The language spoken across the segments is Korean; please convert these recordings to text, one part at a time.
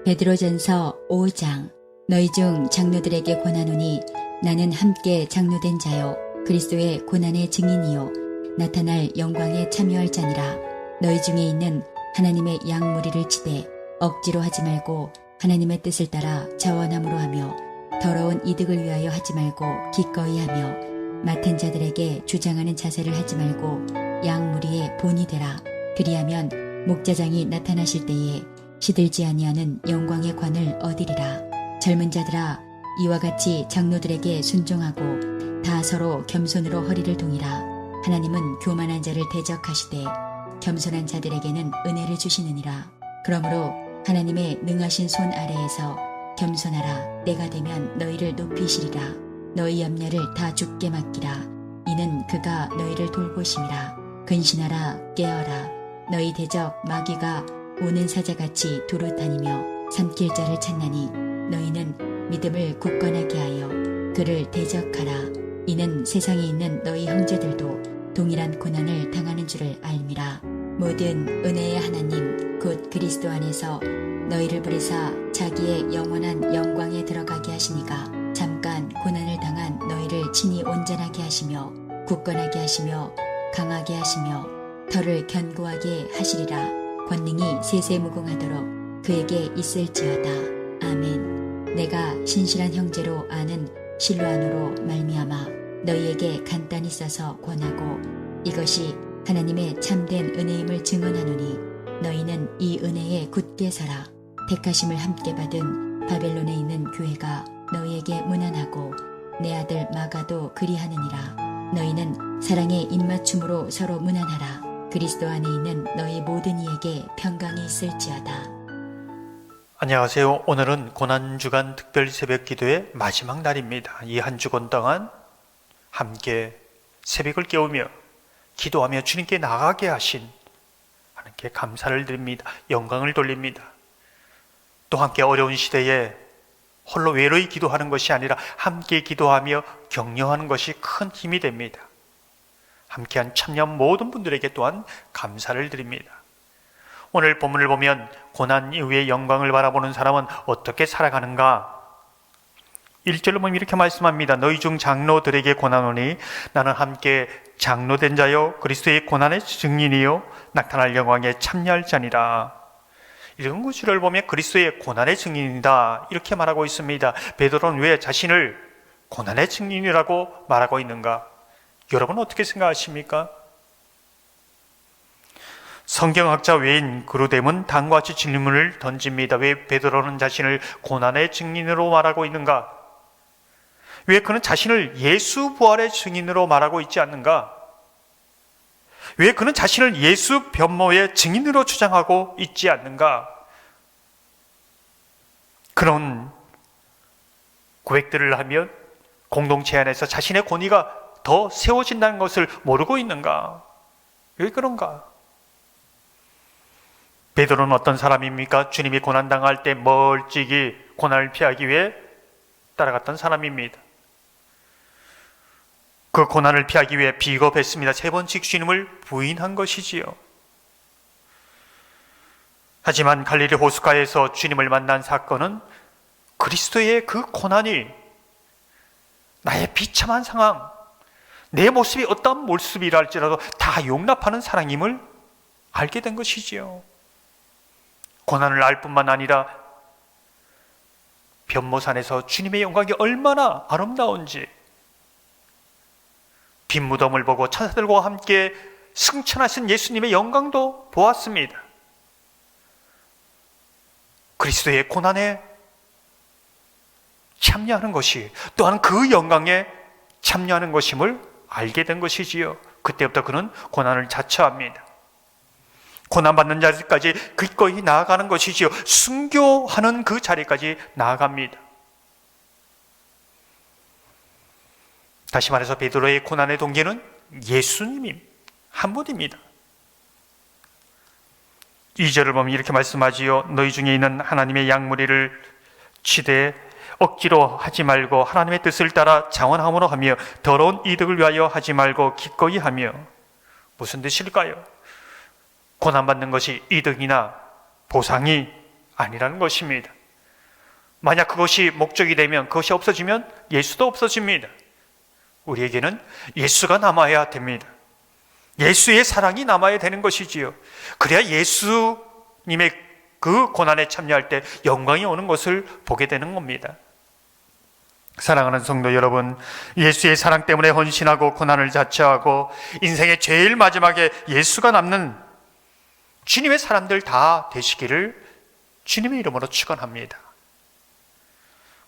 베드로전서 5장. 너희 중 장로들에게 권하노니 나는 함께 장로된 자요 그리스도의 고난의 증인이요 나타날 영광에 참여할 자니라. 너희 중에 있는 하나님의 양 무리를 치되 억지로 하지 말고 하나님의 뜻을 따라 자원함으로 하며 더러운 이득을 위하여 하지 말고 기꺼이 하며 맡은 자들에게 주장하는 자세를 하지 말고 양 무리의 본이 되라. 그리하면 목자장이 나타나실 때에 시들지 아니하는 영광의 관을 얻으리라. 젊은 자들아, 이와 같이 장로들에게 순종하고 다 서로 겸손으로 허리를 동이라. 하나님은 교만한 자를 대적하시되 겸손한 자들에게는 은혜를 주시느니라. 그러므로 하나님의 능하신 손 아래에서 겸손하라. 때가 되면 너희를 높이시리라. 너희 염려를 다 주께 맡기라. 이는 그가 너희를 돌보심이라. 근신하라. 깨어라. 너희 대적 마귀가 오는 사자같이 두루 다니며 삼킬 자를 찾나니 너희는 믿음을 굳건하게 하여 그를 대적하라. 이는 세상에 있는 너희 형제들도 동일한 고난을 당하는 줄을 알미라. 모든 은혜의 하나님 곧 그리스도 안에서 너희를 부르사 자기의 영원한 영광에 들어가게 하시니가 잠깐 고난을 당한 너희를 친히 온전하게 하시며 굳건하게 하시며 강하게 하시며 털을 견고하게 하시리라. 권능이 세세무궁하도록 그에게 있을지어다. 아멘. 내가 신실한 형제로 아는 실로아노로 말미암아 너희에게 간단히 써서 권하고 이것이 하나님의 참된 은혜임을 증언하노니 너희는 이 은혜에 굳게 서라. 택하심을 함께 받은 바벨론에 있는 교회가 너희에게 문안하고 내 아들 마가도 그리하느니라. 너희는 사랑의 입맞춤으로 서로 문안하라. 그리스도 안에 있는 너희 모든 이에게 평강이 있을지어다. 안녕하세요. 오늘은 고난주간 특별 새벽 기도의 마지막 날입니다. 이 한 주간 동안 함께 새벽을 깨우며 기도하며 주님께 나가게 하신 하나님께 감사를 드립니다. 영광을 돌립니다. 또 함께 어려운 시대에 홀로 외로이 기도하는 것이 아니라 함께 기도하며 격려하는 것이 큰 힘이 됩니다. 함께한 참여한 모든 분들에게 또한 감사를 드립니다. 오늘 본문을 보면 고난 이후의 영광을 바라보는 사람은 어떻게 살아가는가? 1절로 보면 이렇게 말씀합니다. 너희 중 장로들에게 권하노니 나는 함께 장로된 자요 그리스도의 고난의 증인이요 나타날 영광에 참여할 자니라. 이런 구절을 보면 그리스도의 고난의 증인이다 이렇게 말하고 있습니다. 베드로는 왜 자신을 고난의 증인이라고 말하고 있는가? 여러분 어떻게 생각하십니까? 성경학자 웨인 그루뎀은 다음과 같이 질문을 던집니다. 왜 베드로는 자신을 고난의 증인으로 말하고 있는가? 왜 그는 자신을 예수 부활의 증인으로 말하고 있지 않는가? 왜 그는 자신을 예수 변모의 증인으로 주장하고 있지 않는가? 그런 고백들을 하면 공동체 안에서 자신의 권위가 더 세워진다는 것을 모르고 있는가? 왜 그런가? 베드로는 어떤 사람입니까? 주님이 고난당할 때 멀찍이 고난을 피하기 위해 따라갔던 사람입니다. 그 고난을 피하기 위해 비겁했습니다. 3번씩 주님을 부인한 것이지요. 하지만 갈릴리 호숫가에서 주님을 만난 사건은 그리스도의 그 고난이 나의 비참한 상황, 내 모습이 어떤 모습이라 할지라도 다 용납하는 사랑임을 알게 된 것이지요. 고난을 알 뿐만 아니라 변모산에서 주님의 영광이 얼마나 아름다운지 빈 무덤을 보고 천사들과 함께 승천하신 예수님의 영광도 보았습니다. 그리스도의 고난에 참여하는 것이 또한 그 영광에 참여하는 것임을 알게 된 것이지요. 그때부터 그는 고난을 자처합니다. 고난받는 자리까지 기꺼이 나아가는 것이지요. 순교하는 그 자리까지 나아갑니다. 다시 말해서 베드로의 고난의 동기는 예수님 한 분입니다. 2절을 보면 이렇게 말씀하지요. 너희 중에 있는 하나님의 양무리를 치되 억지로 하지 말고 하나님의 뜻을 따라 자원함으로 하며 더러운 이득을 위하여 하지 말고 기꺼이 하며. 무슨 뜻일까요? 고난받는 것이 이득이나 보상이 아니라는 것입니다. 만약 그것이 목적이 되면, 그것이 없어지면 예수도 없어집니다. 우리에게는 예수가 남아야 됩니다. 예수의 사랑이 남아야 되는 것이지요. 그래야 예수님의 그 고난에 참여할 때 영광이 오는 것을 보게 되는 겁니다. 사랑하는 성도 여러분, 예수의 사랑 때문에 헌신하고 고난을 자처하고 인생의 제일 마지막에 예수가 남는 주님의 사람들 다 되시기를 주님의 이름으로 축원합니다.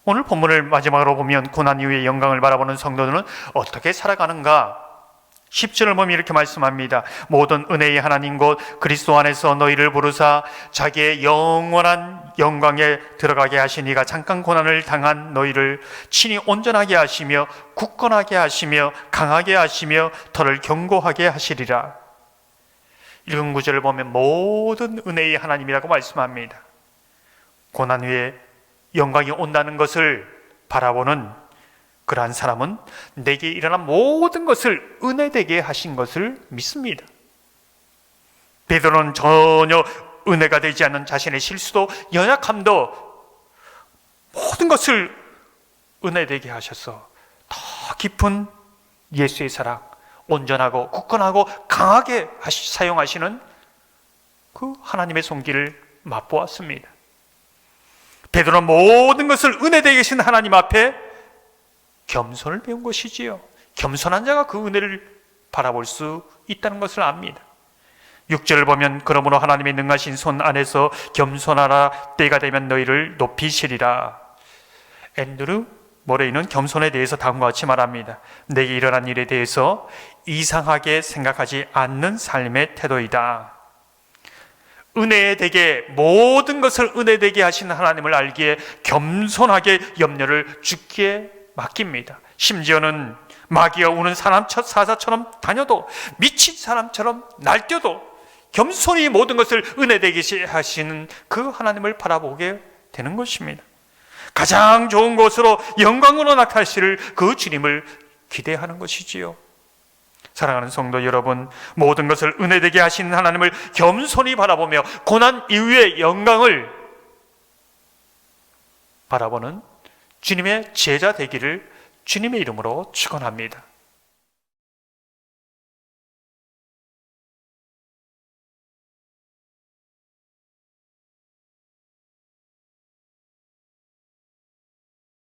오늘 본문을 마지막으로 보면 고난 이후의 영광을 바라보는 성도들은 어떻게 살아가는가? 10절을 보면 이렇게 말씀합니다. 모든 은혜의 하나님 곧 그리스도 안에서 너희를 부르사 자기의 영원한 영광에 들어가게 하시니가 잠깐 고난을 당한 너희를 친히 온전하게 하시며 굳건하게 하시며 강하게 하시며 더를 견고하게 하시리라. 읽은 구절을 보면 모든 은혜의 하나님이라고 말씀합니다. 고난 후에 영광이 온다는 것을 바라보는 그러한 사람은 내게 일어난 모든 것을 은혜되게 하신 것을 믿습니다. 베드로는 전혀 은혜가 되지 않는 자신의 실수도 연약함도 모든 것을 은혜되게 하셔서 더 깊은 예수의 사랑, 온전하고 굳건하고 강하게 사용하시는 그 하나님의 손길을 맛보았습니다. 베드로는 모든 것을 은혜되게 하신 하나님 앞에 겸손을 배운 것이지요. 겸손한 자가 그 은혜를 바라볼 수 있다는 것을 압니다. 6절을 보면 그러므로 하나님의 능하신 손 안에서 겸손하라. 때가 되면 너희를 높이시리라. 앤드루 모레이는 겸손에 대해서 다음과 같이 말합니다. 내게 일어난 일에 대해서 이상하게 생각하지 않는 삶의 태도이다. 은혜되게 모든 것을 은혜되게 하시는 하나님을 알기에 겸손하게 염려를 주께 맡깁니다. 심지어는 마귀가 우는 사자처럼 다녀도 미친 사람처럼 날뛰어도 겸손히 모든 것을 은혜되게 하시는 그 하나님을 바라보게 되는 것입니다. 가장 좋은 것으로 영광으로 나타나실 그 주님을 기대하는 것이지요. 사랑하는 성도 여러분, 모든 것을 은혜되게 하시는 하나님을 겸손히 바라보며 고난 이후의 영광을 바라보는 주님의 제자 되기를 주님의 이름으로 축원합니다.